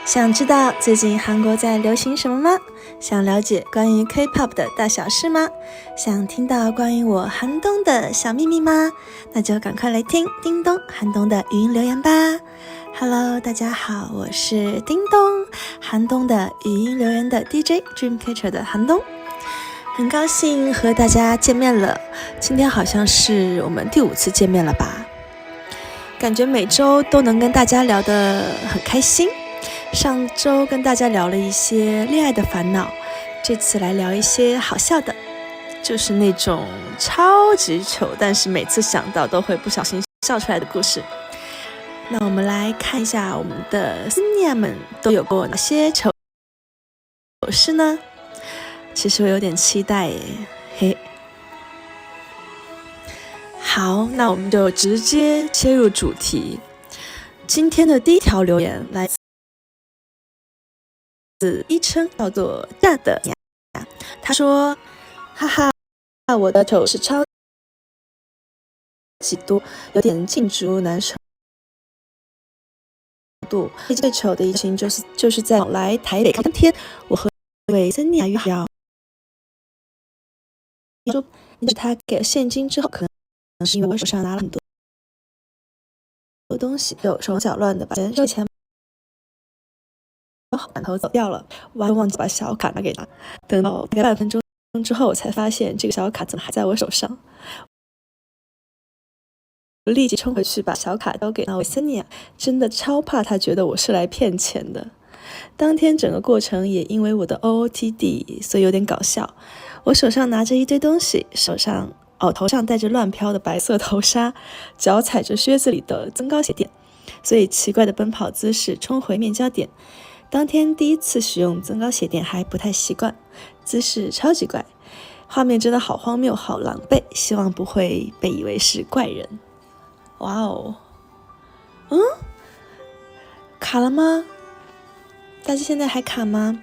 想知道最近韩国在流行什么吗？想了解关于 K-pop 的大小事吗？想听到关于我韩东的小秘密吗？那就赶快来听叮咚韩东的语音留言吧。Hello， 大家好，我是叮咚韩东的语音留言的 DJ Dreamcatcher 的韩东，很高兴和大家见面了。今天好像是我们第5次见面了吧？感觉每周都能跟大家聊得很开心。上周跟大家聊了一些恋爱的烦恼，这次来聊一些好笑的，就是那种超级糗，但是每次想到都会不小心笑出来的故事。那我们来看一下我们的Senia们都有过哪些糗事呢？其实我有点期待耶，嘿。好，那我们就直接切入主题。今天的第一条留言来自昵称叫做亚的呀，他说：哈哈，我的糗是超级多，有点禁止难受度。最糗的一情就是在来台北当天，我和一位森尼亚约好，说他给了现金之后，可能是因为我手上拿了很多东西，有手脚乱的把钱满头走掉了，我忘记把小卡拿给他。等到大概半分钟之后，我才发现这个小卡怎么还在我手上。我立即冲回去把小卡交给那位森尼亚，真的超怕他觉得我是来骗钱的。当天整个过程也因为我的 OOTD， 所以有点搞笑。我手上拿着一堆东西，头上戴着乱飘的白色头纱，脚踩着靴子里的增高鞋垫，所以奇怪的奔跑姿势冲回面交点。当天第1次使用增高鞋垫还不太习惯，姿势超级怪，画面真的好荒谬好狼狈，希望不会被以为是怪人。哇哦，卡了吗？大家现在还卡吗？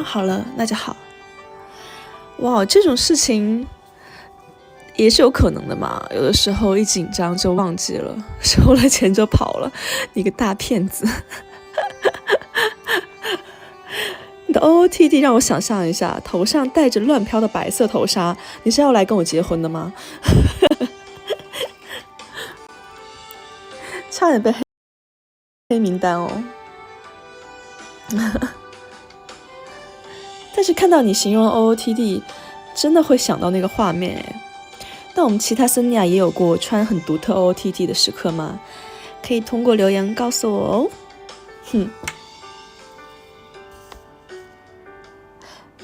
好了，那就好。哇，这种事情也是有可能的嘛，有的时候一紧张就忘记了，收了钱就跑了，你个大骗子。你的 OOTD 让我想象一下，头上戴着乱飘的白色头纱，你是要来跟我结婚的吗？差点被黑名单哦。但是看到你形容 OOTD， 真的会想到那个画面诶。那我们其他森尼亚也有过穿很独特 OOTD 的时刻吗？可以通过留言告诉我哦。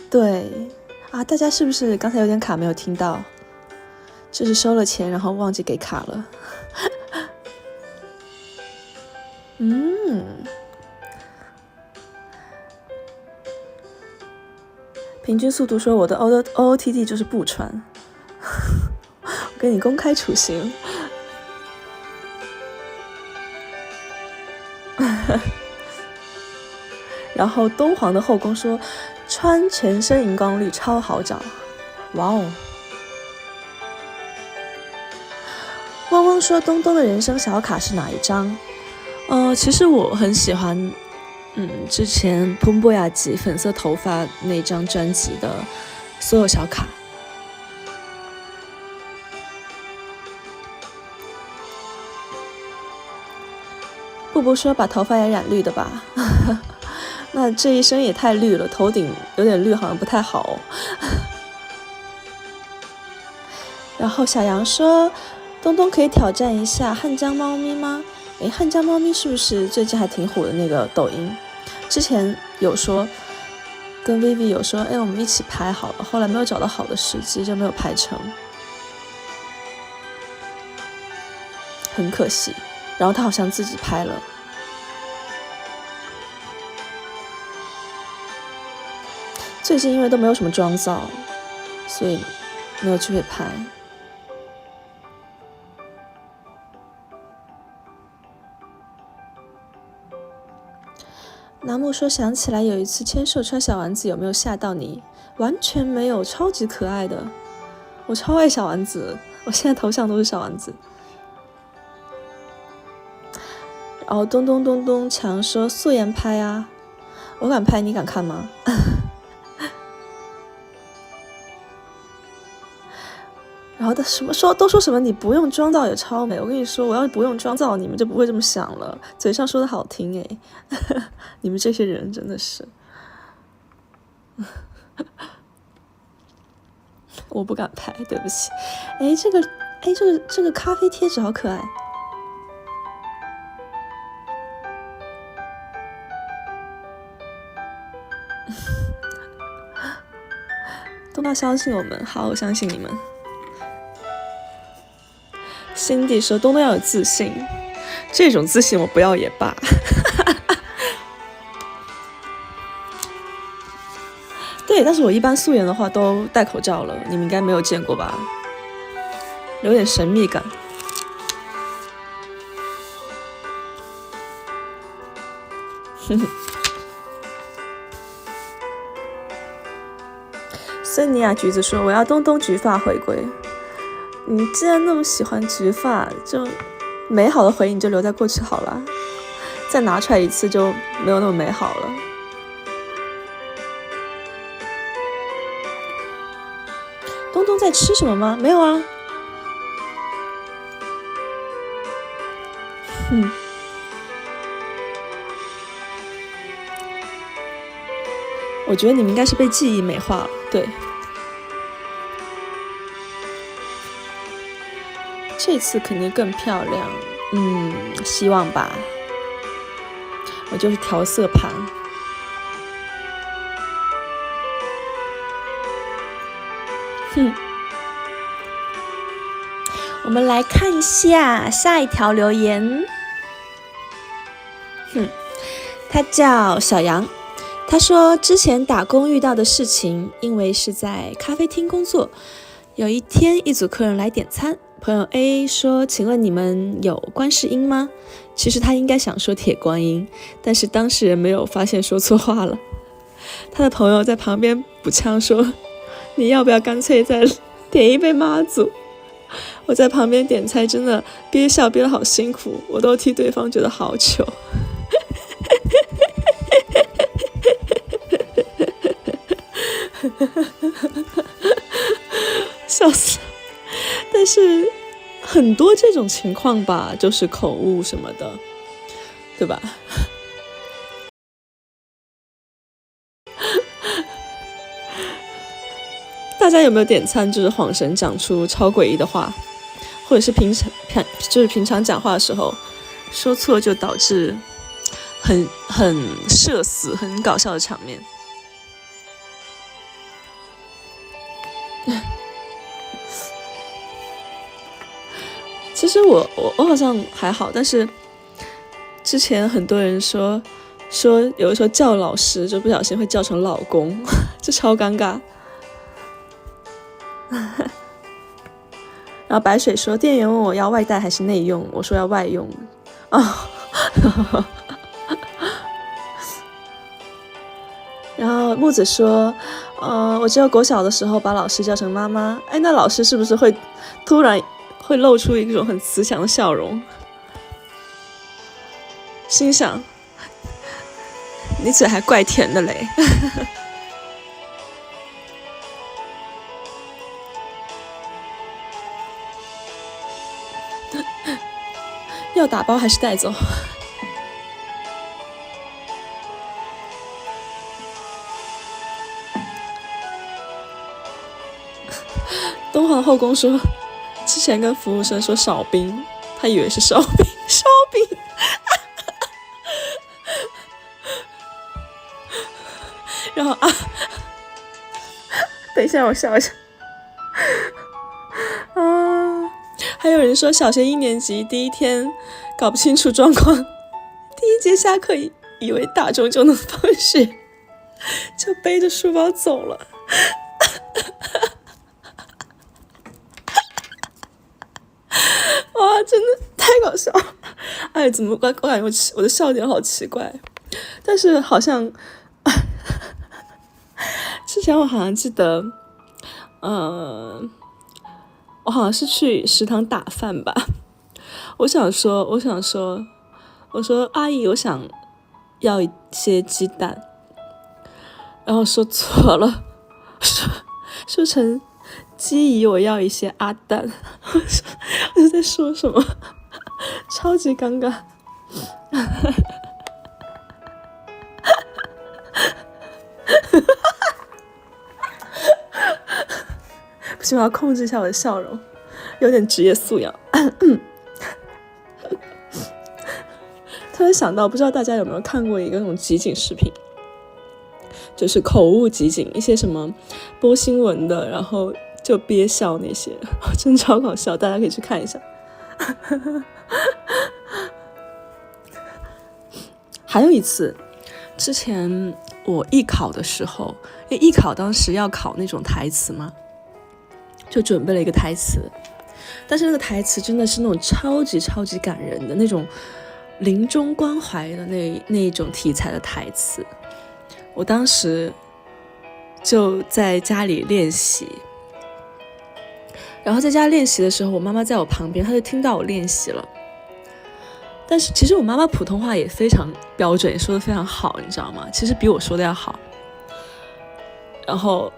对啊，大家是不是刚才有点卡没有听到？就是收了钱然后忘记给卡了。平均速度说我的 OOTD 就是不穿。我跟你公开处刑。然后东皇的后宫说穿全身荧光绿超好找。哇哦。汪汪说东东的人生小卡是哪一张？其实我很喜欢之前蓬波雅吉粉色头发那张专辑的所有小卡。布布说把头发也染绿的吧。那这一身也太绿了，头顶有点绿好像不太好哦。然后小杨说东东可以挑战一下汉江猫咪吗？汉江猫咪是不是最近还挺火的那个抖音？之前有说跟 Vivi 有说我们一起拍好了，后来没有找到好的时机就没有拍成，很可惜。然后他好像自己拍了。最近因为都没有什么妆造，所以没有机会拍。南木说想起来有一次千寿穿小丸子，有没有吓到你？完全没有，超级可爱的，我超爱小丸子，我现在头像都是小丸子。哦，咚咚咚咚强说素颜拍啊，我敢拍，你敢看吗？然后都说什么你不用妆造也超美，我跟你说，我要是不用妆造，你们就不会这么想了。嘴上说的好听诶，你们这些人真的是，我不敢拍，对不起。哎，这个咖啡贴纸好可爱。都要相信我们，好，我相信你们。辛迪说东东要有自信，这种自信我不要也罢。对，但是我一般素颜的话都戴口罩了，你们应该没有见过吧？有点神秘感。森尼亚橘子说我要东东橘发回归。你既然那么喜欢橘发，就美好的回忆你就留在过去好了，再拿出来一次就没有那么美好了。东东在吃什么吗？没有啊。我觉得你们应该是被记忆美化了，对。这次肯定更漂亮，希望吧。我就是调色盘。我们来看一下下一条留言。他叫小杨，他说之前打工遇到的事情，因为是在咖啡厅工作，有一天一组客人来点餐，朋友 A 说请问你们有观世音吗？其实他应该想说铁观音，但是当事人没有发现说错话了。他的朋友在旁边补枪说你要不要干脆再点一杯妈祖。我在旁边点菜真的憋笑憋得好辛苦，我都替对方觉得好糗。笑死了。但是很多这种情况吧，就是口误什么的，对吧？大家有没有点餐就是晃神讲出超诡异的话，或者是平常讲话的时候说错，就导致很社死很搞笑的场面。其实我好像还好，但是之前很多人说有的时候叫老师就不小心会叫成老公，这超尴尬。然后白水说店员问我要外带还是内用，我说要外用啊。然后木子说我只有国小的时候把老师叫成妈妈，哎，那老师是不是会突然会露出一种很慈祥的笑容？心想你嘴还怪甜的嘞。要打包还是带走？东皇后宫说之前跟服务生说少冰，他以为是烧饼。然后等一下我笑一下。还有人说小学1年级第一天搞不清楚状况，第一节下课以为打钟就能放学，就背着书包走了。哇，真的太搞笑了！哎，怎么我感觉我的笑点好奇怪，但是好像之前我好像记得，我好像是去食堂打饭吧。我想说，我说阿姨，我想要一些鸡蛋，然后说错了，说成鸡姨，我要一些阿蛋。我就在说什么，超级尴尬。不行，我要控制一下我的笑容，有点职业素养。突然想到，不知道大家有没有看过一个那种集锦视频，就是口误集锦，一些什么播新闻的，然后就憋笑那些，真超搞笑，大家可以去看一下。还有一次，之前我艺考的时候，因为艺考当时要考那种台词嘛，就准备了一个台词，但是那个台词真的是那种超级超级感人的那种临终关怀的那一种题材的台词。我当时就在家里练习，然后在家练习的时候，我妈妈在我旁边，她就听到我练习了。但是其实我妈妈普通话也非常标准，也说得非常好，你知道吗？其实比我说的要好。然后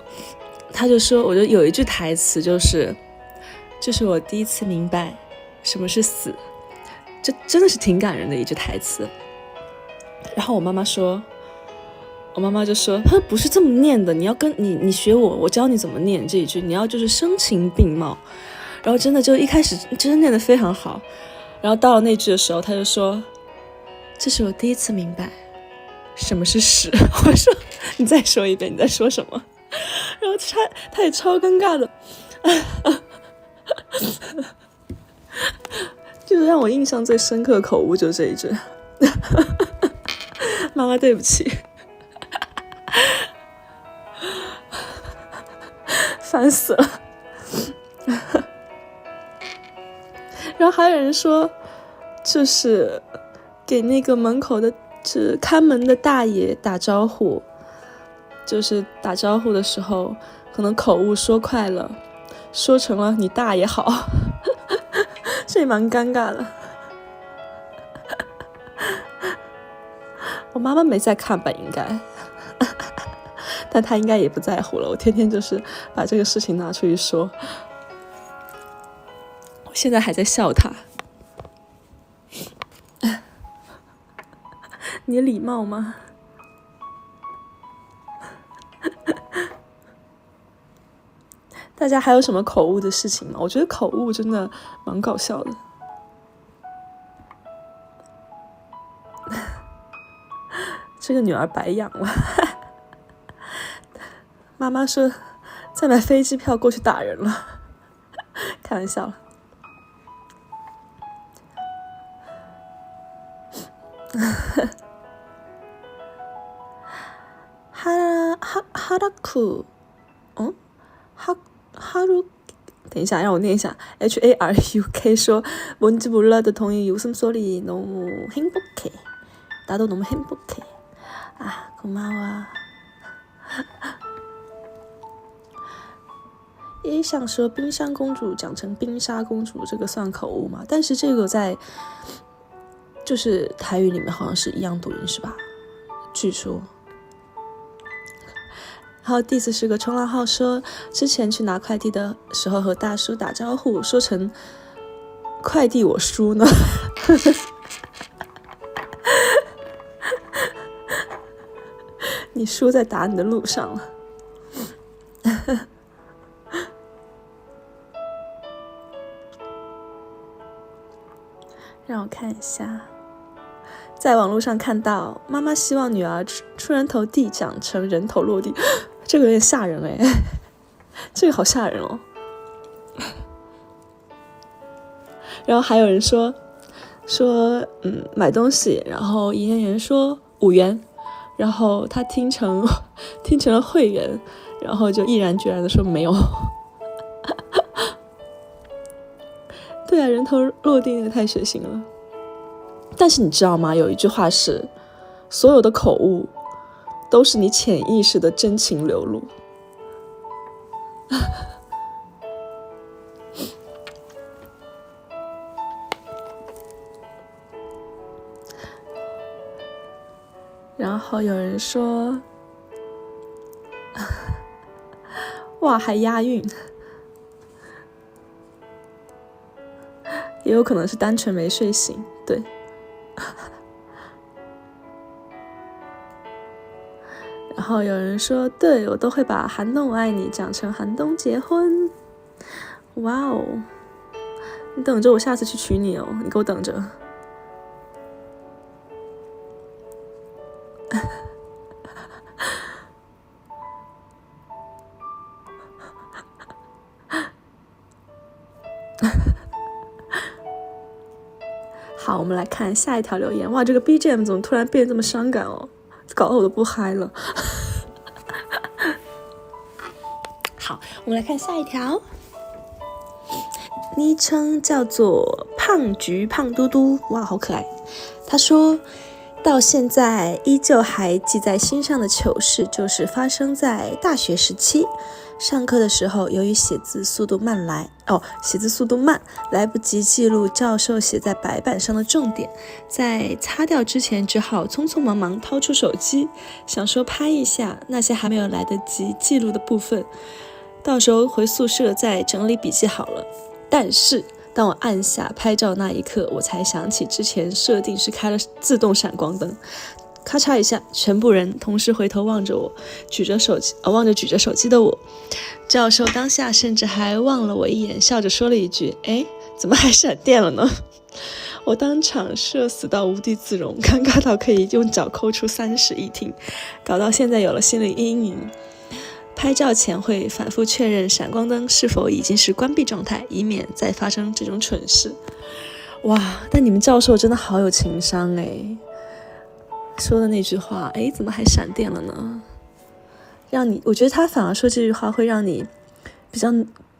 她就说，我就有一句台词就是我第一次明白什么是死，这真的是挺感人的一句台词。然后我妈妈就说，她不是这么念的，你要跟你学我教你怎么念这一句，你要就是声情并茂。然后真的就一开始真的念得非常好，然后到了那句的时候，她就说，这是我第一次明白什么是屎。我说你再说一遍，你在说什么？然后他也超尴尬的。就是让我印象最深刻的口误就是这一句。妈妈对不起。烦死了。然后还有人说，就是给那个门口的就是看门的大爷打招呼，就是打招呼的时候可能口误说快了，说成了你大爷好。这也蛮尴尬的。我妈妈没在看吧，应该。但她应该也不在乎了，我天天就是把这个事情拿出去说，我现在还在笑她。你礼貌吗？大家还有什么口误的事情吗？我觉得口误真的蛮搞笑的。这个女儿白养了。妈妈说再买飞机票过去打人了。开玩笑了。哈拉库，哈鲁，等一下，让我念一下。HARUK 说，뭔지 몰라도 동이 웃음소리 너무 행복해. 나도 너무 행복해. 아, 고마워. 也想说冰箱公主讲成冰沙公主，这个算口误吗？但是这个在就是台语里面好像是一样读音是吧？据说。还有第四是个冲浪号说，之前去拿快递的时候和大叔打招呼，说成快递我叔呢。你叔在打你的路上了。让我看一下，在网络上看到妈妈希望女儿出人头地讲成人头落地，这个有点吓人哎，这个好吓人哦。然后还有人说买东西，然后营业员说5元，然后他听成了会员，然后就毅然决然的说没有。对啊，人头落地那个太血腥了。但是你知道吗？有一句话是，所有的口误都是你潜意识的真情流露。然后有人说哇还押韵，也有可能是单纯没睡醒，对。然后有人说对，我都会把寒冬我爱你讲成寒冬结婚。哇哦，你等着我下次去娶你哦，你给我等着。好，我们来看下一条留言。哇，这个 BGM 怎么突然变得这么伤感哦，搞得我都不嗨了。好，我们来看下一条，昵称叫做胖橘胖嘟嘟，哇，好可爱。他说到现在依旧还记在心上的糗事，就是发生在大学时期。上课的时候，由于写字速度慢，来不及记录教授写在白板上的重点，在擦掉之前，只好匆匆忙忙掏出手机，想说拍一下那些还没有来得及记录的部分，到时候回宿舍再整理笔记好了。但是当我按下拍照那一刻，我才想起之前设定是开了自动闪光灯，咔嚓一下，全部人同时回头望着我，举着手机的我。教授当下甚至还望了我一眼，笑着说了一句：“哎，怎么还闪电了呢？”我当场社死到无地自容，尴尬到可以用脚抠出3室一厅，搞到现在有了心理阴影。拍照前会反复确认闪光灯是否已经是关闭状态，以免再发生这种蠢事。哇，但你们教授真的好有情商哎！说的那句话，哎，怎么还闪电了呢？我觉得他反而说这句话会让你比较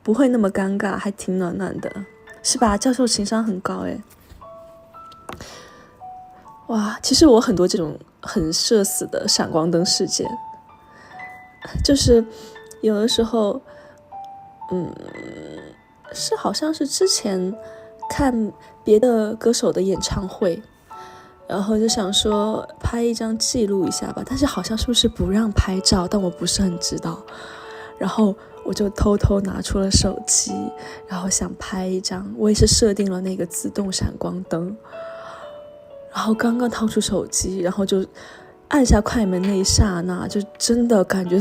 不会那么尴尬，还挺暖暖的，是吧？教授情商很高哎。哇，其实我很多这种很社死的闪光灯事件，就是有的时候，是好像是之前看别的歌手的演唱会，然后就想说拍一张记录一下吧，但是好像是不是不让拍照，但我不是很知道。然后我就偷偷拿出了手机，然后想拍一张，我也是设定了那个自动闪光灯，然后刚刚掏出手机，然后就按下快门那一刹那，就真的感觉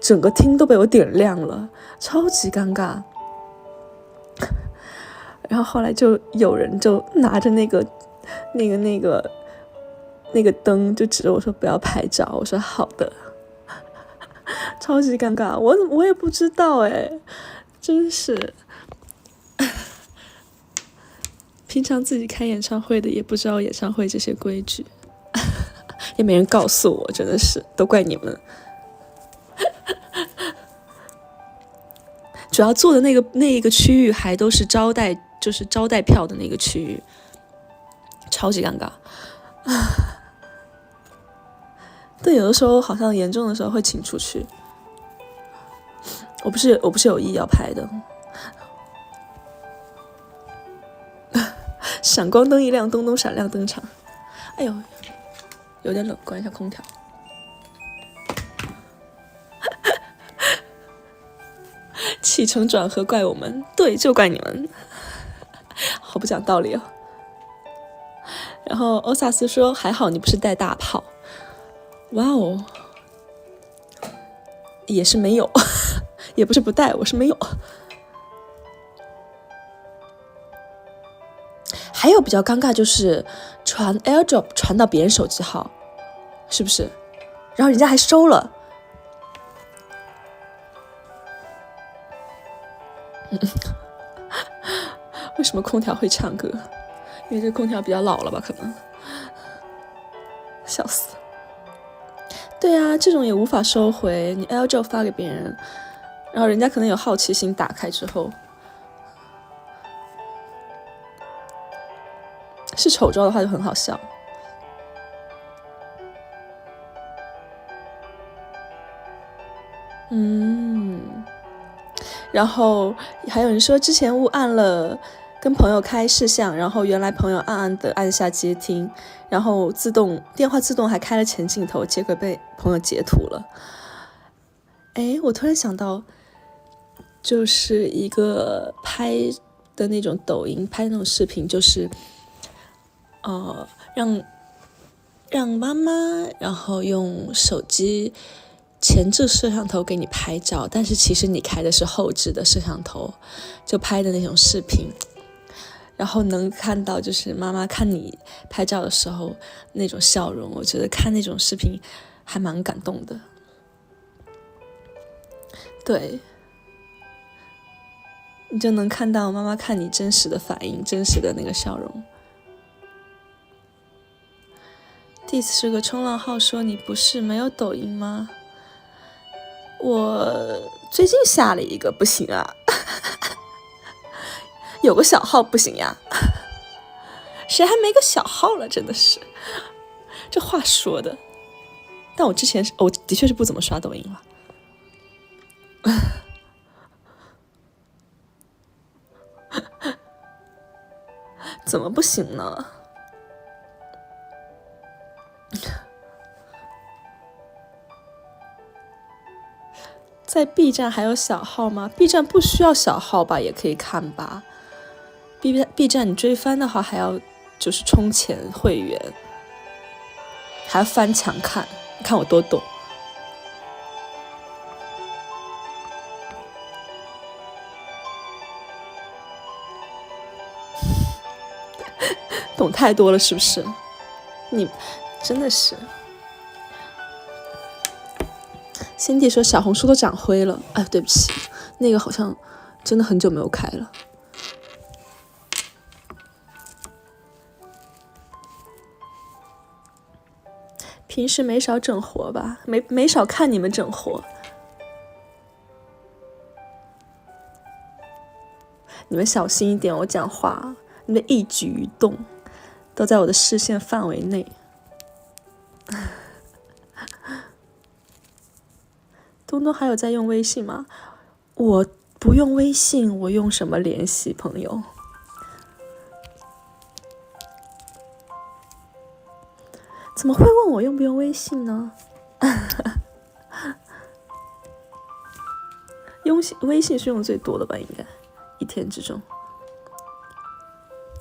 整个厅都被我点亮了，超级尴尬。然后后来就有人就拿着那个灯就指着我说不要拍照，我说好的。超级尴尬，我也不知道哎，真是平常自己开演唱会的也不知道演唱会这些规矩，也没人告诉我，真的是都怪你们。主要坐的那一个区域还都是招待票的那个区域，超级尴尬。但有的时候好像严重的时候会请出去。我不是有意要拍的。闪光灯一亮，咚咚闪亮登场。哎呦，有点冷，关一下空调。起承转合怪我们，对，就怪你们，好不讲道理哦。然后欧萨斯说还好你不是带大炮。哇哦，也是没有，也不是不带，我是没有。还有比较尴尬就是传 AirDrop 传到别人手机号，是不是？然后人家还收了。为什么空调会唱歌？因为这空调比较老了吧，可能。笑死。对啊，这种也无法收回，你 AirDrop 发给别人，然后人家可能有好奇心，打开之后是丑照的话就很好笑。然后还有人说之前误按了跟朋友开视像，然后原来朋友暗暗的按下接听，然后电话自动还开了前镜头，结果被朋友截图了。我突然想到，就是一个拍的那种抖音，拍那种视频，就是让妈妈然后用手机前置摄像头给你拍照，但是其实你开的是后置的摄像头，就拍的那种视频，然后能看到就是妈妈看你拍照的时候那种笑容，我觉得看那种视频还蛮感动的。对，你就能看到妈妈看你真实的反应，真实的那个笑容。This 是个冲浪号，说你不是没有抖音吗？我最近下了一个，不行啊。有个小号不行呀？谁还没个小号了？真的是，这话说的。但我之前我的确是不怎么刷抖音了。怎么不行呢？在 B 站还有小号吗？ B 站不需要小号吧，也可以看吧。B 站你追番的话还要就是充钱会员，还要翻墙看，你看我多懂。懂太多了是不是？你真的是。辛迪说小红书都长灰了，对不起，那个好像真的很久没有开了。平时没少整活吧？没少看你们整活。你们小心一点，我讲话，你的一举一动都在我的视线范围内。东东还有在用微信吗？我不用微信，我用什么联系朋友？怎么会问我用不用微信呢？微信是用最多的吧？应该一天之中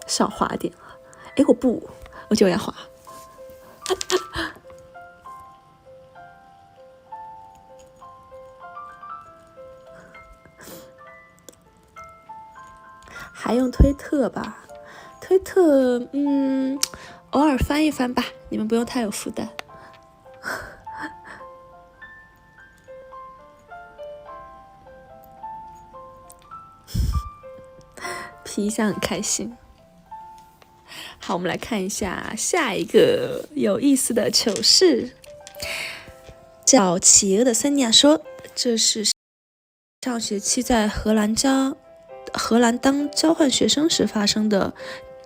少滑点啊！我就要滑。还用推特吧？推特，偶尔翻一翻吧，你们不用太有负担。皮一下很开心。好，我们来看一下下一个有意思的糗事。叫企鹅的森尼亚说，这是上学期在荷兰当交换学生时发生的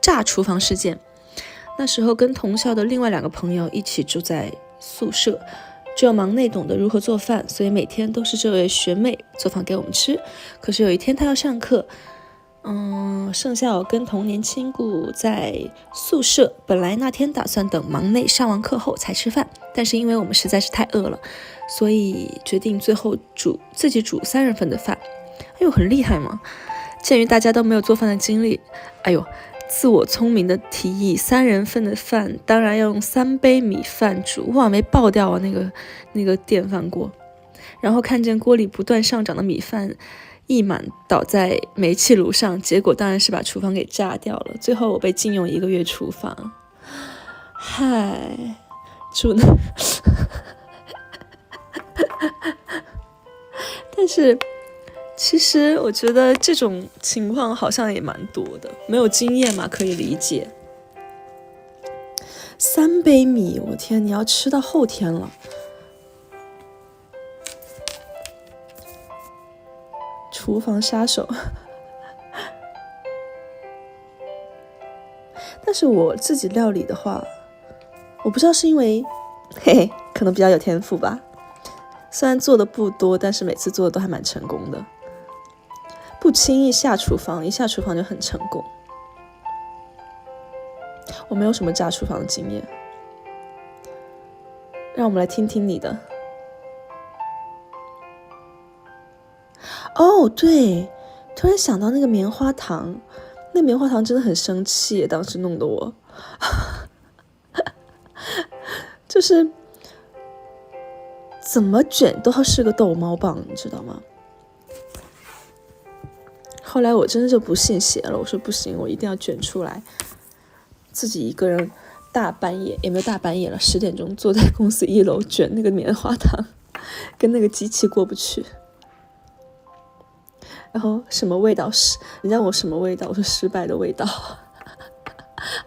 炸厨房事件。那时候跟同校的另外2个朋友一起住在宿舍，只有忙内懂得如何做饭，所以每天都是这位学妹做饭给我们吃。可是有一天她要上课，剩下我跟同年亲故在宿舍，本来那天打算等忙内上完课后才吃饭，但是因为我们实在是太饿了，所以决定最后自己煮3人份的饭。很厉害嘛！鉴于大家都没有做饭的经历，自我聪明的提议，3人份的饭当然要用3杯米饭煮。哇，没爆掉啊那个电饭锅。然后看见锅里不断上涨的米饭溢满倒在煤气炉上，结果当然是把厨房给炸掉了。最后我被禁用1个月厨房。煮的但是其实我觉得这种情况好像也蛮多的，没有经验嘛，可以理解。3杯米，我天，你要吃到后天了。厨房杀手。但是我自己料理的话，我不知道是因为可能比较有天赋吧，虽然做的不多，但是每次做的都还蛮成功的。不轻易下厨房，一下厨房就很成功。我没有什么炸厨房的经验，让我们来听听你的。哦，对，突然想到那个棉花糖，那棉花糖真的很生气，当时弄得我就是怎么卷都是个逗猫棒，你知道吗？后来我真的就不信邪了，我说不行，我一定要卷出来。自己一个人大半夜，也没有大半夜了，10点钟坐在公司1楼卷那个棉花糖，跟那个机器过不去。然后什么味道是？人家问我什么味道，我说失败的味道。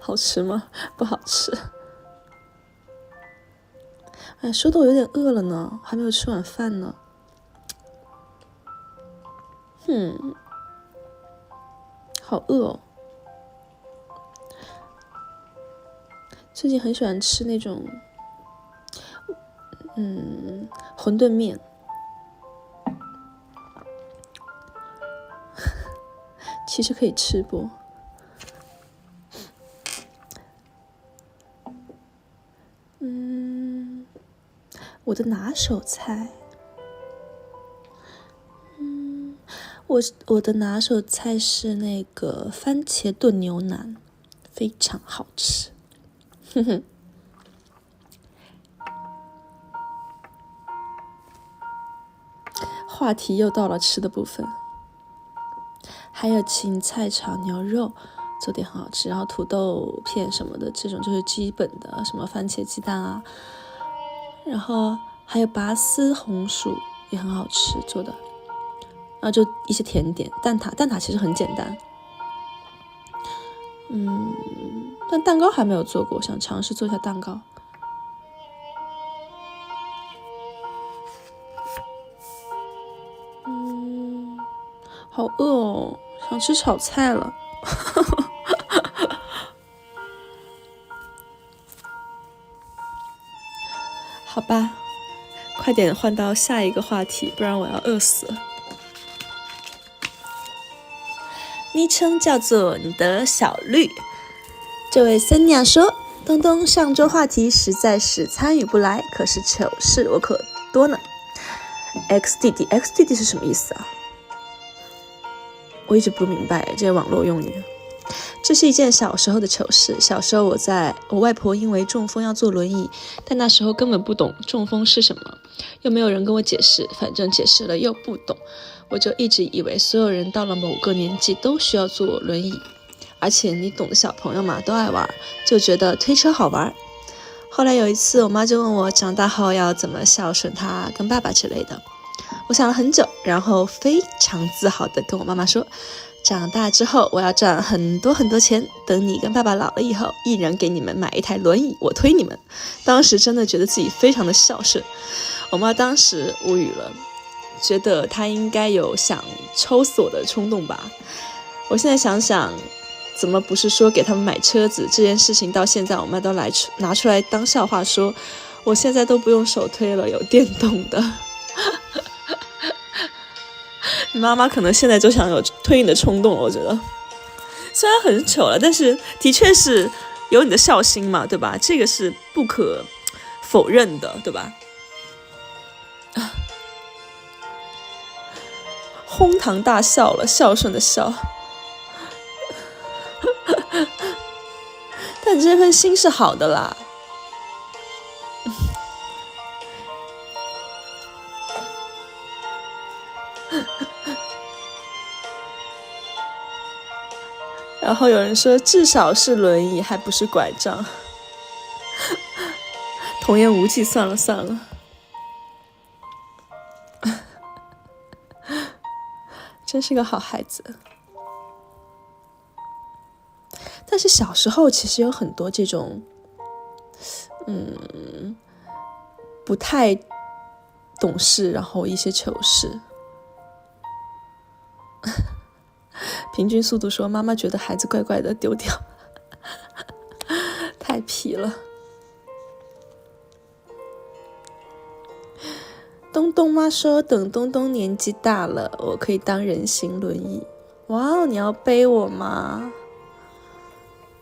好吃吗？不好吃。哎，说的我有点饿了呢，还没有吃晚饭呢。好饿哦。最近很喜欢吃那种馄饨面。其实可以吃不？我的拿手菜，我的拿手菜是那个番茄炖牛腩，非常好吃。话题又到了吃的部分，还有芹菜炒牛肉，做点很好吃，然后土豆片什么的，这种就是基本的，什么番茄鸡蛋啊，然后还有拔丝红薯也很好吃做的，然后就一些甜点，蛋挞其实很简单，但蛋糕还没有做过，想尝试做一下蛋糕。好饿哦，想吃炒菜了。好吧，快点换到下一个话题，不然我要饿死了。昵称叫做你的小绿，这位森尼亚说：东东上周话题实在是参与不来，可是糗事我可多呢。X 弟弟是什么意思啊？我一直不明白这些网络用语。这是一件小时候的糗事。小时候我外婆因为中风要坐轮椅，但那时候根本不懂中风是什么，又没有人跟我解释，反正解释了又不懂，我就一直以为所有人到了某个年纪都需要坐轮椅，而且你懂的，小朋友嘛都爱玩，就觉得推车好玩。后来有一次我妈就问我长大后要怎么孝顺她跟爸爸之类的，我想了很久，然后非常自豪地跟我妈妈说，长大之后我要赚很多很多钱，等你跟爸爸老了以后，一人给你们买一台轮椅，我推你们。当时真的觉得自己非常的孝顺。我妈当时无语了，觉得她应该有想抽死我的冲动吧。我现在想想，怎么不是说给他们买车子这件事情，到现在我妈都拿出来当笑话说，我现在都不用手推了，有电动的。你妈妈可能现在就想有推你的冲动了，我觉得虽然很糗了，但是的确是有你的孝心嘛，对吧？这个是不可否认的，对吧？哄堂大笑了，孝顺的孝。但这份心是好的啦。然后有人说至少是轮椅，还不是拐杖。童言无忌，算了算了。真是个好孩子。但是小时候其实有很多这种不太懂事，然后一些糗事。平均速度说，妈妈觉得孩子怪怪的，丢掉。太皮了。东东妈说，等东东年纪大了，我可以当人形轮椅。哇哦，你要背我吗？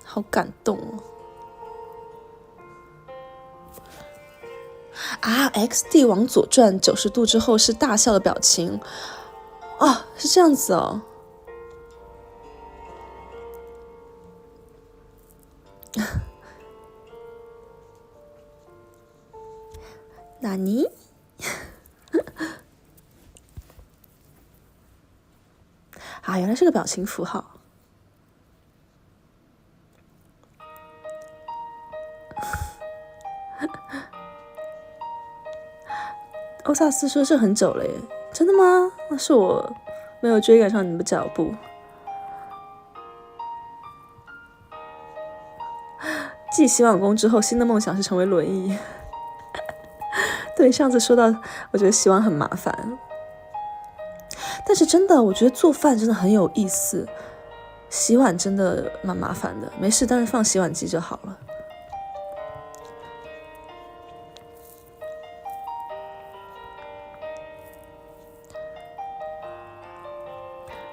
好感动哦。啊，XD 往左转90度之后是大笑的表情啊，是这样子哦。纳尼？啊，原来是个表情符号。欧萨斯说是很久了耶，真的吗？那是我没有追赶上你们的脚步。继洗碗工之后，新的梦想是成为轮椅。对，上次说到，我觉得洗碗很麻烦，但是真的，我觉得做饭真的很有意思。洗碗真的蛮麻烦的，没事，但是放洗碗机就好了。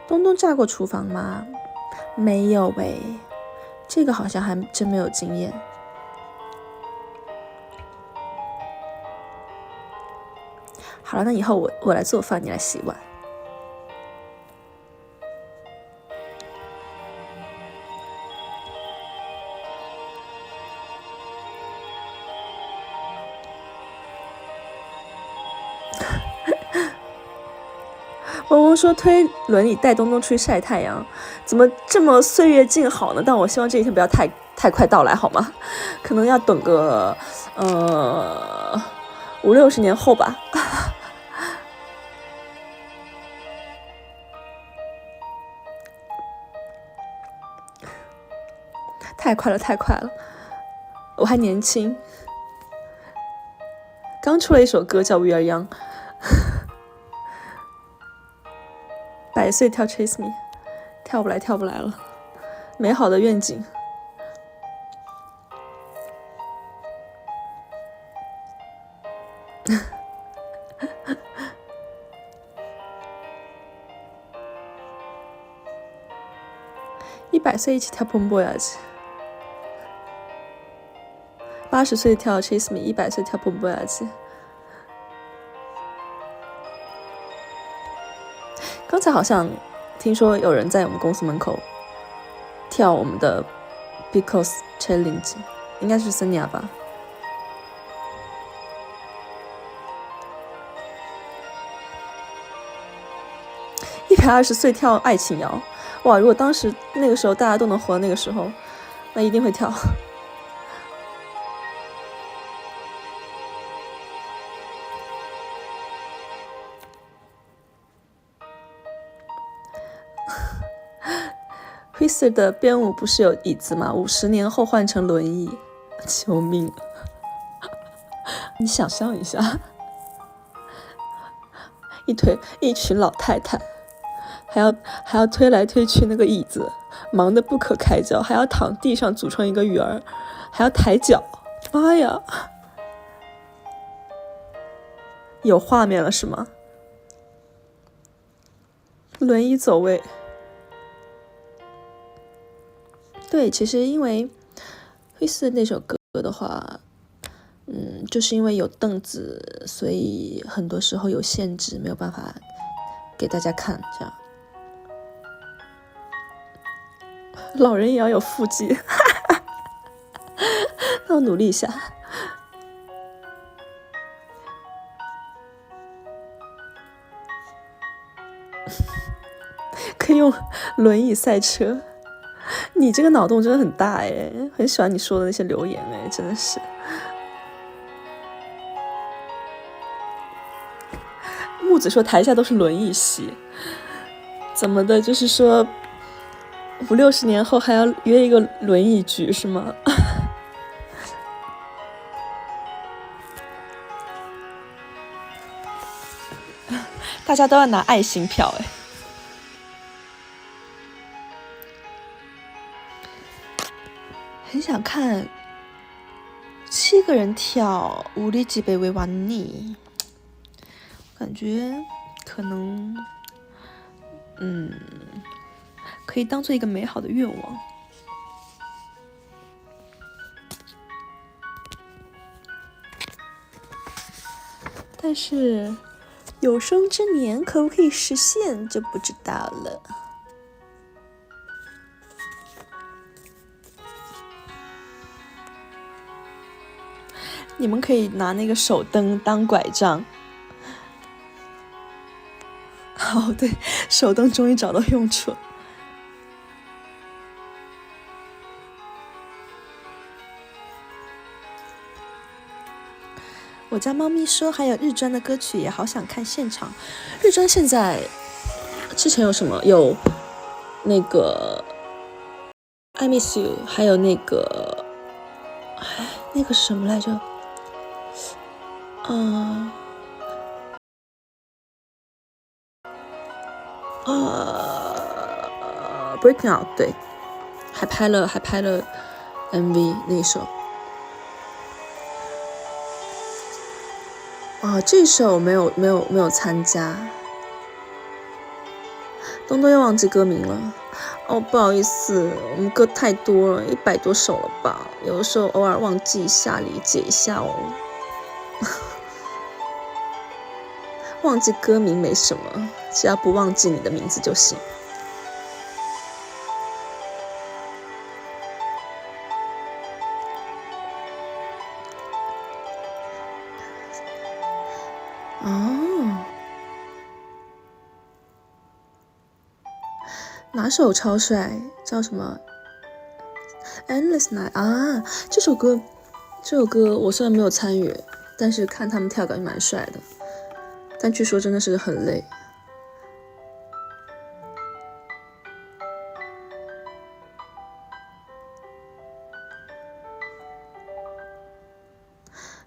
东东炸过厨房吗？没有喂，这个好像还真没有经验。好了，那以后我来做饭，你来洗碗。嗡嗡说推轮椅带东东出去晒太阳，怎么这么岁月静好呢？但我希望这一天不要太快到来，好吗？可能要等个50-60年后吧。太快了，太快了！我还年轻，刚出了一首歌叫《We Are Young》。100岁跳 Chase Me， 跳不来了，美好的愿景。100岁一起跳 Pomboyage， 80岁跳 Chase Me， 100岁跳 Pomboyage。刚才好像听说有人在我们公司门口跳我们的 Because Challenge， 应该是森尼亚吧。120岁跳爱情摇，哇！如果当时那个时候大家都能活到那个时候，那一定会跳。Twister 的编舞不是有椅子吗？50年后换成轮椅，救命！你想象一下，一群老太太，还要推来推去那个椅子，忙得不可开交，还要躺地上组成一个圆儿，还要抬脚，妈呀！有画面了是吗？轮椅走位。对，其实因为灰色那首歌的话，就是因为有凳子，所以很多时候有限制，没有办法给大家看。这样，老人也要有腹肌，那我努力一下。可以用轮椅赛车。你这个脑洞真的很大哎，很喜欢你说的那些留言哎，真的是。木子说台下都是轮椅席，怎么的？就是说50-60年后还要约一个轮椅局是吗？大家都要拿爱心票哎。很想看7个人跳우리 집에 왜 왔니，感觉可能可以当做一个美好的愿望。但是有生之年可不可以实现就不知道了。你们可以拿那个手灯当拐杖。哦，对，手灯终于找到用处。我家猫咪说还有日专的歌曲也好想看现场。日专现在之前有什么？有那个 I Miss You， 还有那个是什么来着Breaking Out， 对，还拍了 MV 那一首。这首没有参加。东东又忘记歌名了。不好意思，我们歌太多了，100多首了吧？有的时候偶尔忘记一下，理解一下哦。忘记歌名没什么，只要不忘记你的名字就行。哪首超帅？叫什么 Endless Night 啊？这首歌我虽然没有参与，但是看他们跳感觉蛮帅的，但据说真的是很累。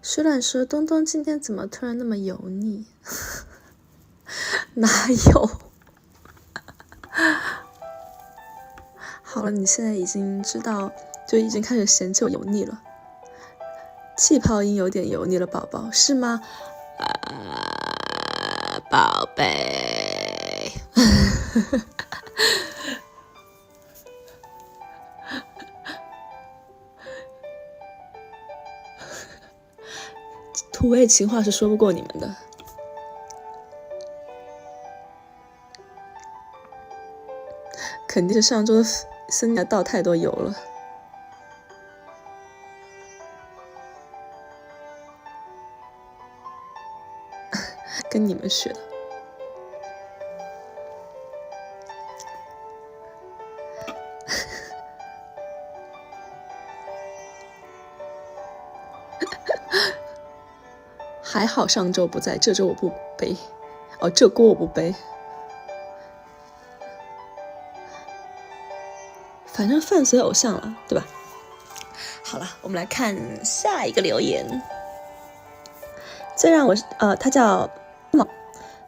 石懒说东东今天怎么突然那么油腻？哪有？好了，你现在已经知道，就已经开始嫌弃我油腻了。气泡音有点油腻了，宝宝是吗？宝贝。土味情话是说不过你们的。肯定是上周的森雅倒太多油了。跟你们学的。还好上周不在，这周我不背。这锅我不背。反正饭随偶像了，对吧？好了，我们来看下一个留言。最让我他叫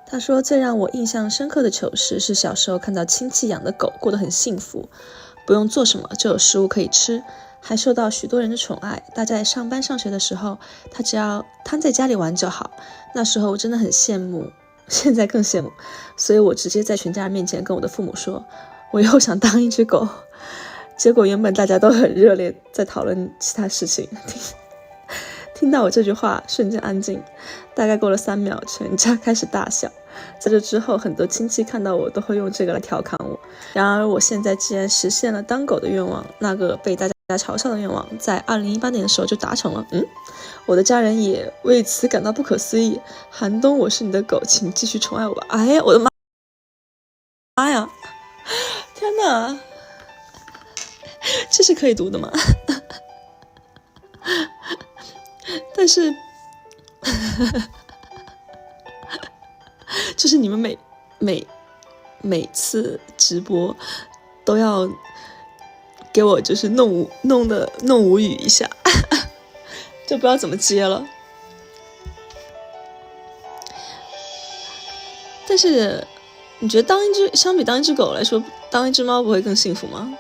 他说最让我印象深刻的糗事是小时候看到亲戚养的狗过得很幸福，不用做什么就有食物可以吃，还受到许多人的宠爱。大家在上班上学的时候，他只要瘫在家里玩就好。那时候我真的很羡慕，现在更羡慕，所以我直接在全家人面前跟我的父母说，我以后想当一只狗。结果原本大家都很热烈在讨论其他事情，听到我这句话瞬间安静，大概过了3秒，全家开始大笑。在这之后，很多亲戚看到我都会用这个来调侃我。然而我现在既然实现了当狗的愿望，那个被大家嘲笑的愿望在2018年的时候就达成了。我的家人也为此感到不可思议。寒冬，我是你的狗，请继续宠爱我吧。哎呀，我的妈呀，天哪，这是可以读的吗？但是就是你们每次直播都要给我就是弄无语一下，就不知道怎么接了。但是你觉得相比当一只狗来说，当一只猫不会更幸福吗？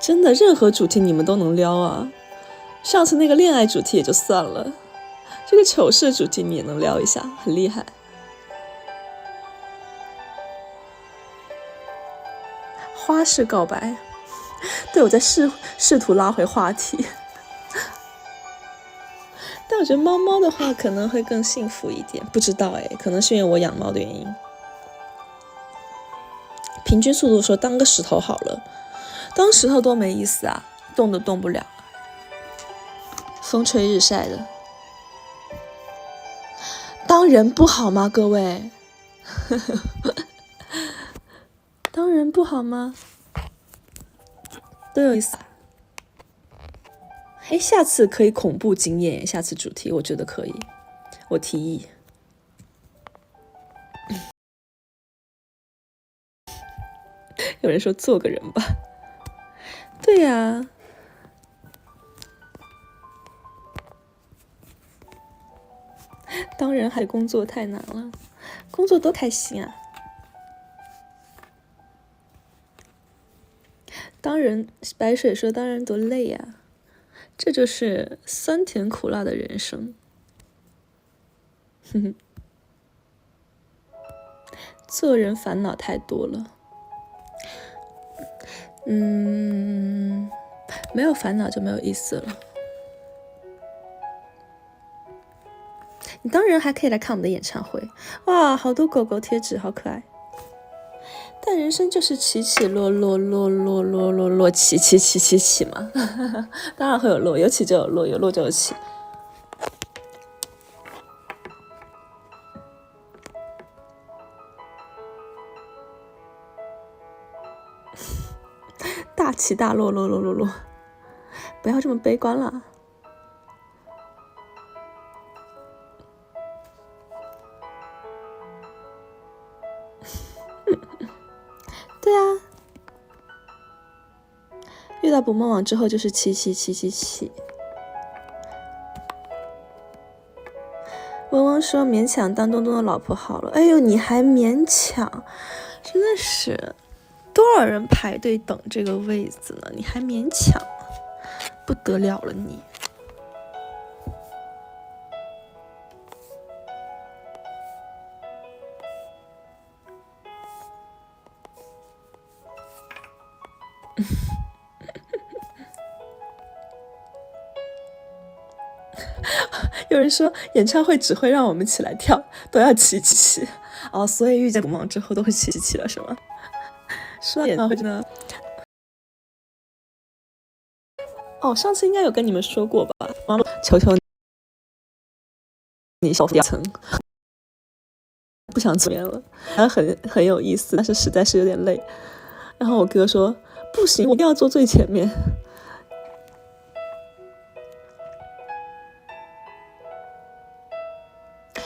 真的，任何主题你们都能撩啊！上次那个恋爱主题也就算了，这个糗事主题你也能撩一下，很厉害。花式告白，对，我在试图拉回话题。但我觉得猫猫的话可能会更幸福一点，不知道哎，可能是因为我养猫的原因。平均速度说当个石头好了，当石头多没意思啊，动都动不了，风吹日晒的。当人不好吗，各位？当人不好吗？都有意思啊。下次可以恐怖经验，下次主题我觉得可以，我提议。有人说做个人吧，对呀，当人还工作太难了，工作多开心啊！当人，白水说当然多累呀，这就是酸甜苦辣的人生。哼哼，做人烦恼太多了。没有烦恼就没有意思了。你当然还可以来看我们的演唱会，哇，好多狗狗贴纸，好可爱。但人生就是起起落落，落起嘛，当然会有落，有起就有落，有落就有起。大起大落，落，不要这么悲观了。对啊，遇到捕梦网之后就是起。嗡嗡说勉强当东东的老婆好了，哎呦，你还勉强，真的是多少人排队等这个位子呢？你还勉强，不得了了你。有人说演唱会只会让我们起来跳，都要起哦，所以遇见捕梦之后都会起了是吗？说到演唱会真的，哦，上次应该有跟你们说过吧？求求你小2层，不想前面了，还很有意思，但是实在是有点累。然后我哥说不行，我一定要坐最前面。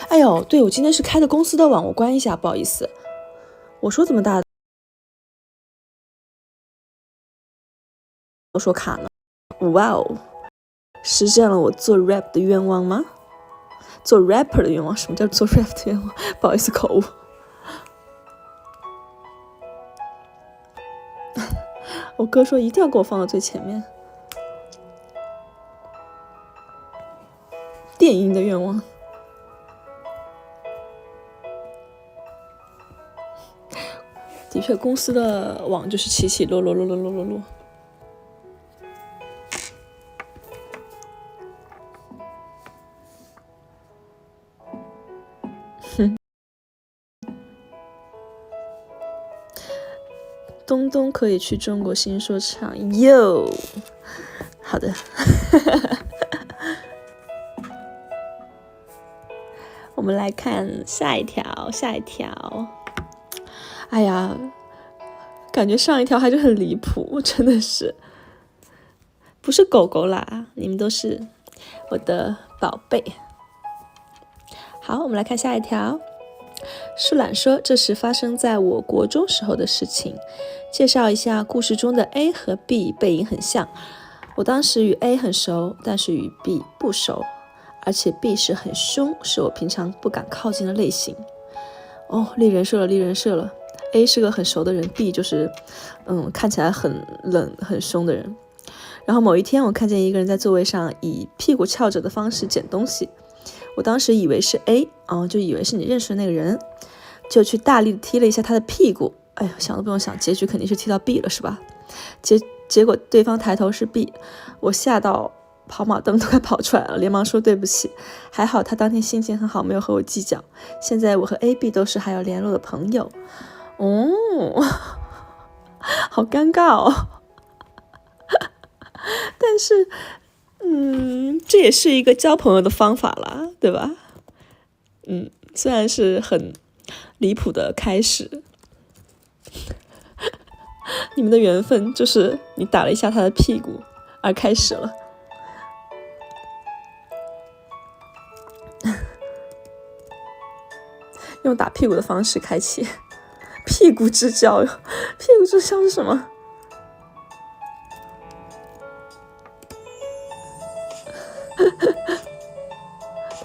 哎呦，对，我今天是开的公司的网，我关一下，不好意思。我说这么大，我说卡呢。哇哦，实现了我做 rap 的愿望吗？做 rapper 的愿望？什么叫做 rap 的愿望？不好意思，口误。我哥说一定要给我放到最前面。电音的愿望。的确，公司的网就是起落。东东可以去中国新说唱哟。好的。我们来看下一条。哎呀，感觉上一条还是很离谱，真的是不是狗狗啦，你们都是我的宝贝。好，我们来看下一条。树懒说这是发生在我国中时候的事情，介绍一下故事中的 A 和 B 背影很像，我当时与 A 很熟，但是与 B 不熟，而且 B 是很凶，是我平常不敢靠近的类型。哦，立人设了。A 是个很熟的人， B 就是看起来很冷很凶的人。然后某一天我看见一个人在座位上以屁股翘着的方式捡东西，我当时以为是 A，就以为是你认识的那个人，就去大力踢了一下他的屁股。哎呀，想都不用想，结局肯定是踢到 B 了是吧？结果对方抬头是 B， 我吓到跑马灯都快跑出来了，连忙说对不起。还好他当天心情很好，没有和我计较。现在我和 AB 都是还有联络的朋友。好尴尬哦。但是这也是一个交朋友的方法啦，对吧？虽然是很离谱的开始。你们的缘分就是你打了一下他的屁股而开始了。用打屁股的方式开启屁股之交。屁股之交是什么？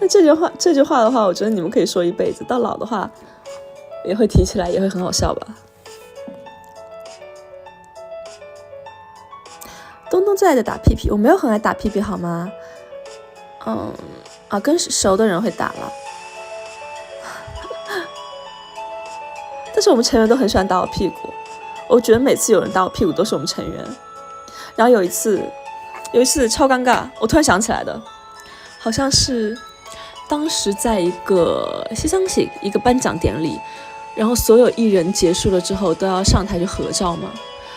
但这句话的话，我觉得你们可以说一辈子，到老的话也会提起来，也会很好笑吧。东东最爱的打屁屁，我没有很爱打屁屁好吗？跟熟的人会打了。但是我们成员都很喜欢打我屁股，我觉得每次有人打我屁股都是我们成员。然后有一次超尴尬，我突然想起来的，好像是当时在一个西桑喜一个颁奖典礼，然后所有艺人结束了之后都要上台去合照嘛，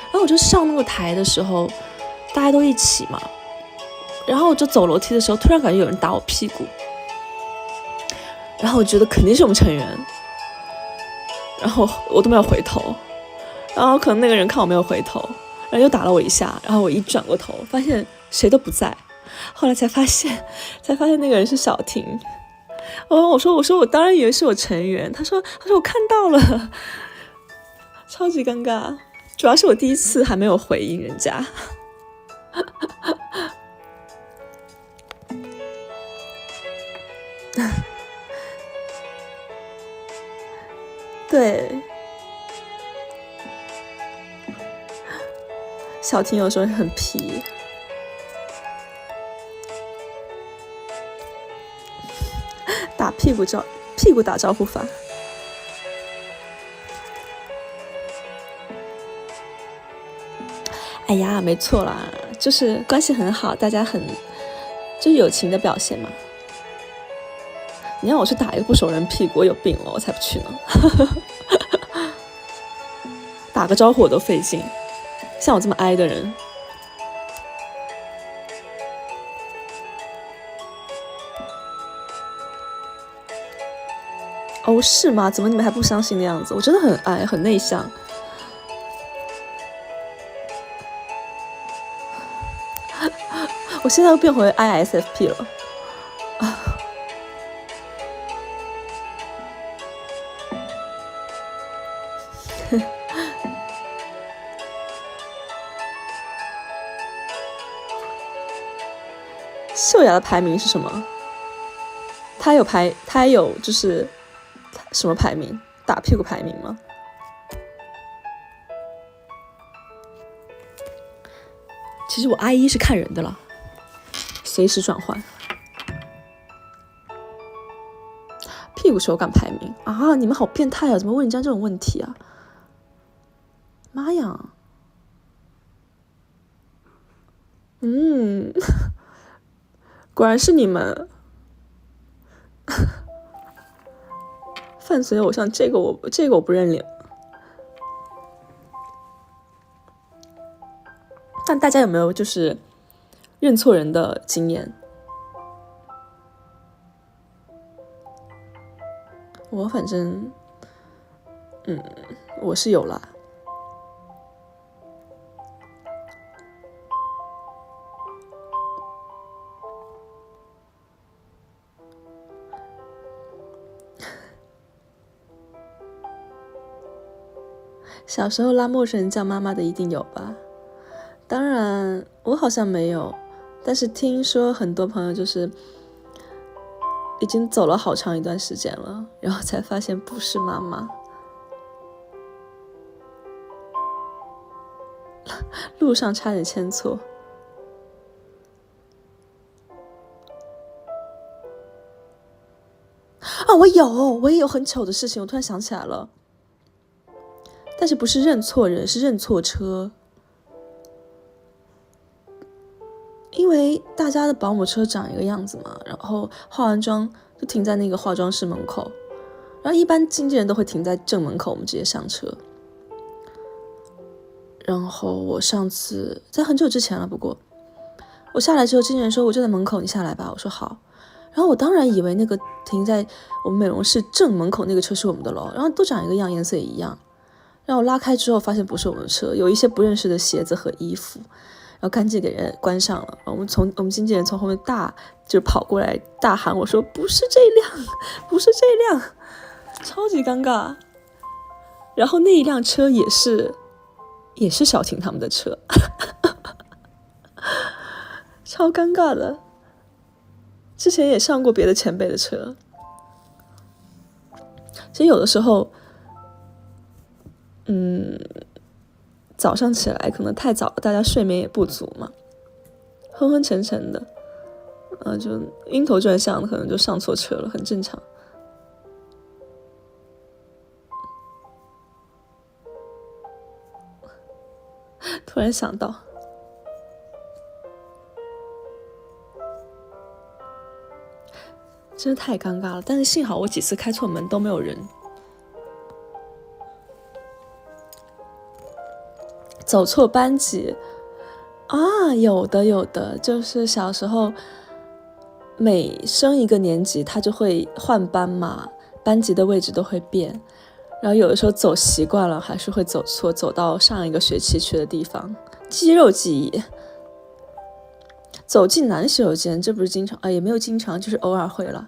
然后我就上那个台的时候，大家都一起嘛，然后我就走楼梯的时候，突然感觉有人打我屁股，然后我觉得肯定是我们成员，然后我都没有回头，然后可能那个人看我没有回头，然后又打了我一下，然后我一转过头，发现谁都不在，后来才发现那个人是小婷。我说我当然以为是我成员，他说我看到了，超级尴尬，主要是我第一次还没有回应人家。对，小婷有时候很皮。打屁股打招呼法。哎呀，没错啦，就是关系很好，大家就是友情的表现嘛。你让我去打一个不熟人屁股，我有病了，我才不去呢。打个招呼我都费劲，像我这么哀的人。哦，是吗？怎么你们还不相信的样子？我真的很哀，很内向。我现在又变回 ISFP 了。秀雅的排名是什么？他有就是什么排名？打屁股排名吗？其实我 I1是看人的了，随时转换。屁股手感排名啊！你们好变态啊！怎么问人家这种问题啊？妈呀！果然是你们。伴随偶像，这个我不认领。但大家有没有就是认错人的经验？我反正，我是有啦。小时候拉陌生人叫妈妈的一定有吧？当然我好像没有，但是听说很多朋友就是已经走了好长一段时间了，然后才发现不是妈妈。路上差点牵错。啊，我也有很糗的事情，我突然想起来了。但是不是认错人，是认错车。因为大家的保姆车长一个样子嘛，然后化完妆就停在那个化妆室门口，然后一般经纪人都会停在正门口，我们直接上车。然后我上次在很久之前了，不过我下来之后，经纪人说我就在门口，你下来吧。我说好。然后我当然以为那个停在我们美容室正门口那个车是我们的咯，然后都长一个样，颜色也一样。然后我拉开之后发现不是我们的车，有一些不认识的鞋子和衣服，然后赶紧给人关上了。我们经纪人从后面就跑过来大喊我说不是这辆，不是这辆，超级尴尬。然后那一辆车也是小婷他们的车超尴尬的。之前也上过别的前辈的车。其实有的时候早上起来可能太早了，大家睡眠也不足嘛，昏昏沉沉的就晕头转向的，可能就上错车了，很正常。突然想到真是太尴尬了，但是幸好我几次开错门都没有人。走错班级啊，有的，就是小时候每升一个年级他就会换班嘛，班级的位置都会变，然后有的时候走习惯了还是会走错，走到上一个学期去的地方，肌肉记忆。走进男洗手间，这不是经常也没有经常，就是偶尔会了。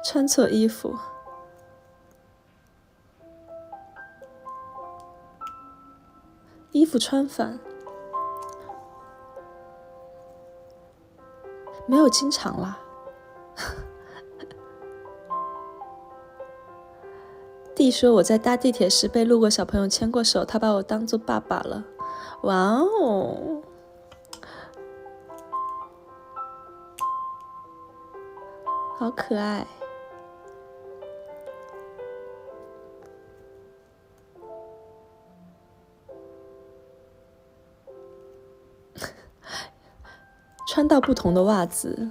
穿错衣服，衣服穿反，没有经常啦。弟说我在搭地铁时被路过小朋友牵过手，他把我当做爸爸了。哇哦，好可爱。穿到不同的袜子，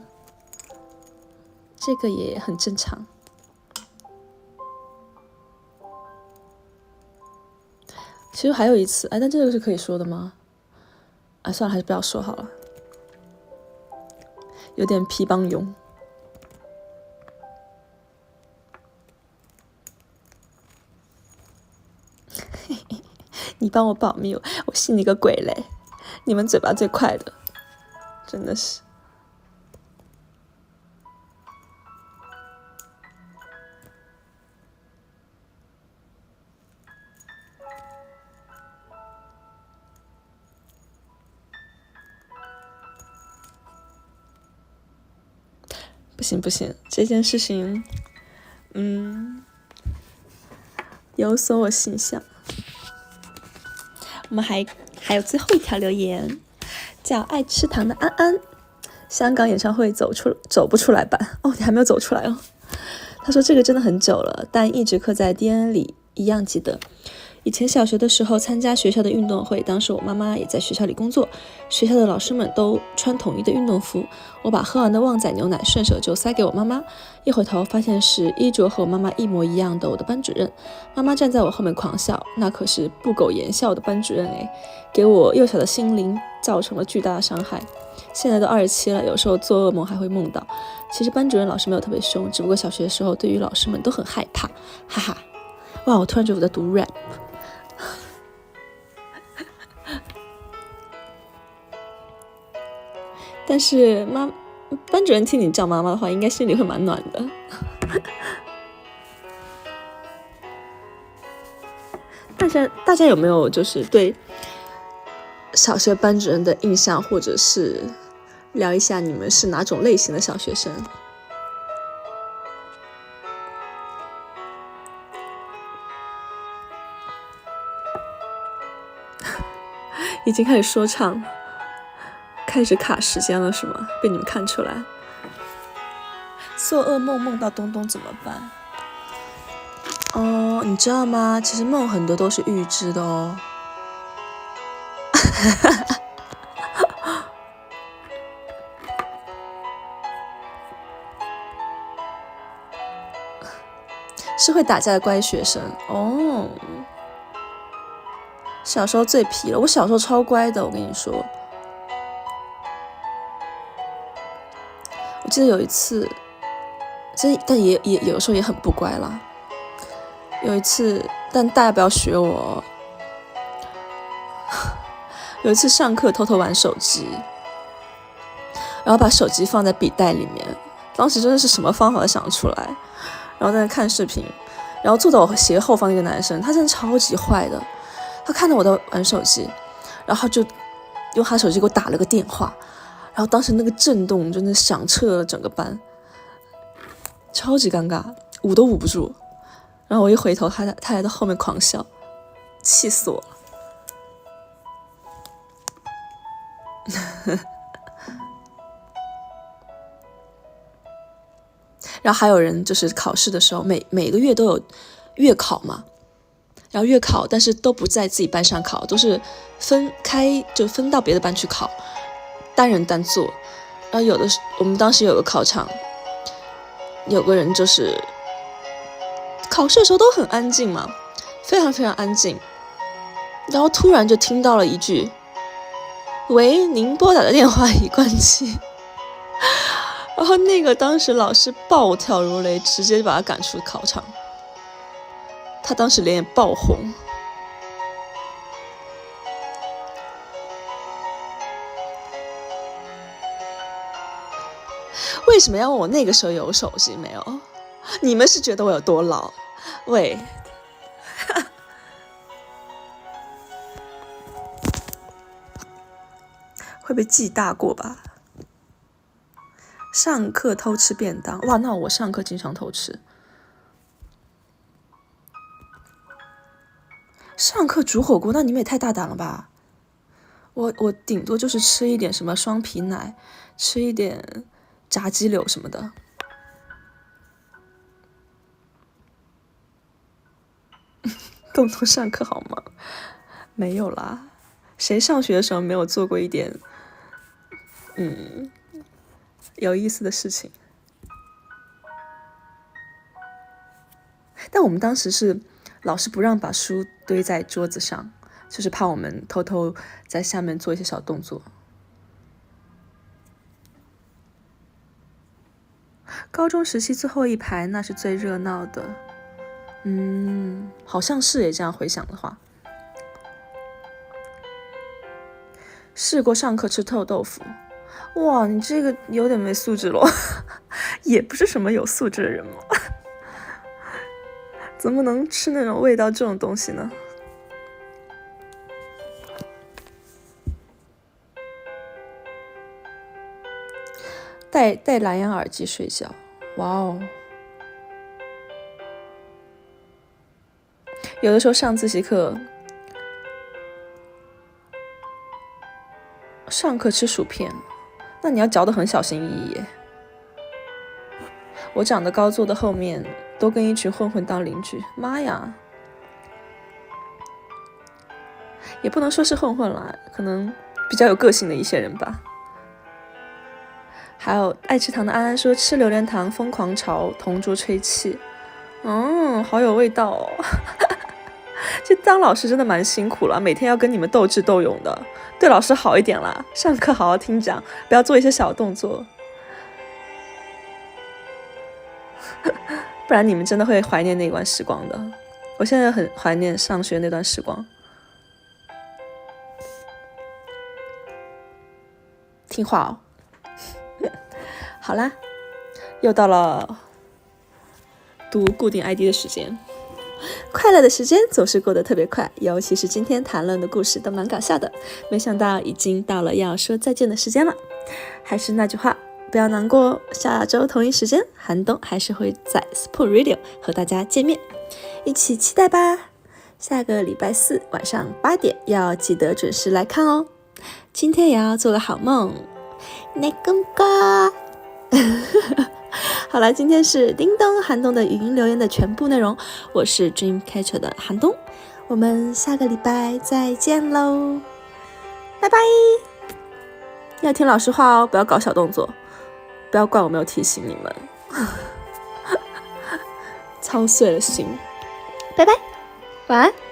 这个也很正常。其实还有一次，但这个是可以说的吗？算了，还是不要说好了，有点皮帮佣。你帮我保密，我信你个鬼嘞！你们嘴巴最快的，真的是。不行，这件事情，有损我形象。我们还有最后一条留言，叫爱吃糖的安安，香港演唱会走不出来版。你还没有走出来哦。他说这个真的很久了，但一直刻在 DNA 里，一样记得。以前小学的时候参加学校的运动会，当时我妈妈也在学校里工作，学校的老师们都穿统一的运动服，我把喝完的旺仔牛奶顺手就塞给我妈妈，一回头发现是衣着和我妈妈一模一样的我的班主任。妈妈站在我后面狂笑，那可是不苟言笑的班主任给我幼小的心灵造成了巨大的伤害。现在都27了，有时候做噩梦还会梦到。其实班主任老师没有特别凶，只不过小学的时候对于老师们都很害怕，哈哈。哇，我突然觉得我在读 rap。但是班主任听你叫妈妈的话，应该心里会蛮暖的。大家有没有就是对小学班主任的印象，或者是聊一下你们是哪种类型的小学生？已经开始说唱，开始卡时间了是吗？被你们看出来。做噩梦梦到东东怎么办？哦，你知道吗？其实梦很多都是预知的哦。是会打架的乖学生哦。小时候最皮了，我小时候超乖的，我跟你说。我记得有一次，但也有时候也很不乖啦。有一次，但大家不要学我。有一次上课偷偷玩手机，然后把手机放在笔袋里面，当时真的是什么方法都想出来，然后在那看视频，然后坐在我斜后方一个男生，他真的超级坏的，他看到我在玩手机，然后就用他手机给我打了个电话，然后当时那个震动真的响彻了整个班，超级尴尬，捂都捂不住。然后我一回头，他还在后面狂笑，气死我了。然后还有人就是考试的时候，每个月都有月考嘛，然后月考，但是都不在自己班上考，都是分到别的班去考，单人单坐。然后我们当时有个考场，有个人就是考试的时候都很安静嘛，非常非常安静，然后突然就听到了一句：“喂，您拨打的电话已关机。”然后那个当时老师暴跳如雷，直接把他赶出考场。他当时脸也爆红。为什么要问我那个时候有手机没有？你们是觉得我有多老？喂，会被记大过吧？上课偷吃便当，哇，那我上课经常偷吃。上课煮火锅，那你们也太大胆了吧？我顶多就是吃一点什么双皮奶，吃一点炸鸡柳什么的。洞洞上课好吗？没有啦，谁上学的时候没有做过一点有意思的事情？但我们当时是老师不让把书堆在桌子上，就是怕我们偷偷在下面做一些小动作。高中时期最后一排那是最热闹的，好像是也这样回想的话。试过上课吃臭豆腐，哇，你这个有点没素质了，也不是什么有素质的人嘛，怎么能吃那种味道这种东西呢？戴蓝牙耳机睡觉，哇哦！有的时候上自习课，上课吃薯片，那你要嚼得很小心翼翼耶。我长得高，坐的后面都跟一群混混当邻居，妈呀！也不能说是混混啦，可能比较有个性的一些人吧。还有爱吃糖的安安说，吃榴莲糖疯狂朝同桌吹气，好有味道哦。其实当老师真的蛮辛苦了，每天要跟你们斗智斗勇的，对老师好一点啦，上课好好听讲，不要做一些小动作，不然你们真的会怀念那段时光的。我现在很怀念上学那段时光。听话哦。好啦，又到了读固定 ID 的时间。快乐的时间总是过得特别快，尤其是今天谈论的故事都蛮搞笑的。没想到已经到了要说再见的时间了，还是那句话，不要难过，下周同一时间，寒冬还是会在 Spoon Radio 和大家见面，一起期待吧。下个礼拜四晚上8点要记得准时来看哦。今天也要做个好梦，那公哥。好了，今天是叮咚寒冬的语音留言的全部内容，我是 Dreamcatcher 的寒冬，我们下个礼拜再见喽，拜拜。要听老师话哦，不要搞小动作，不要怪我没有提醒你们，操碎了心，拜拜，晚安。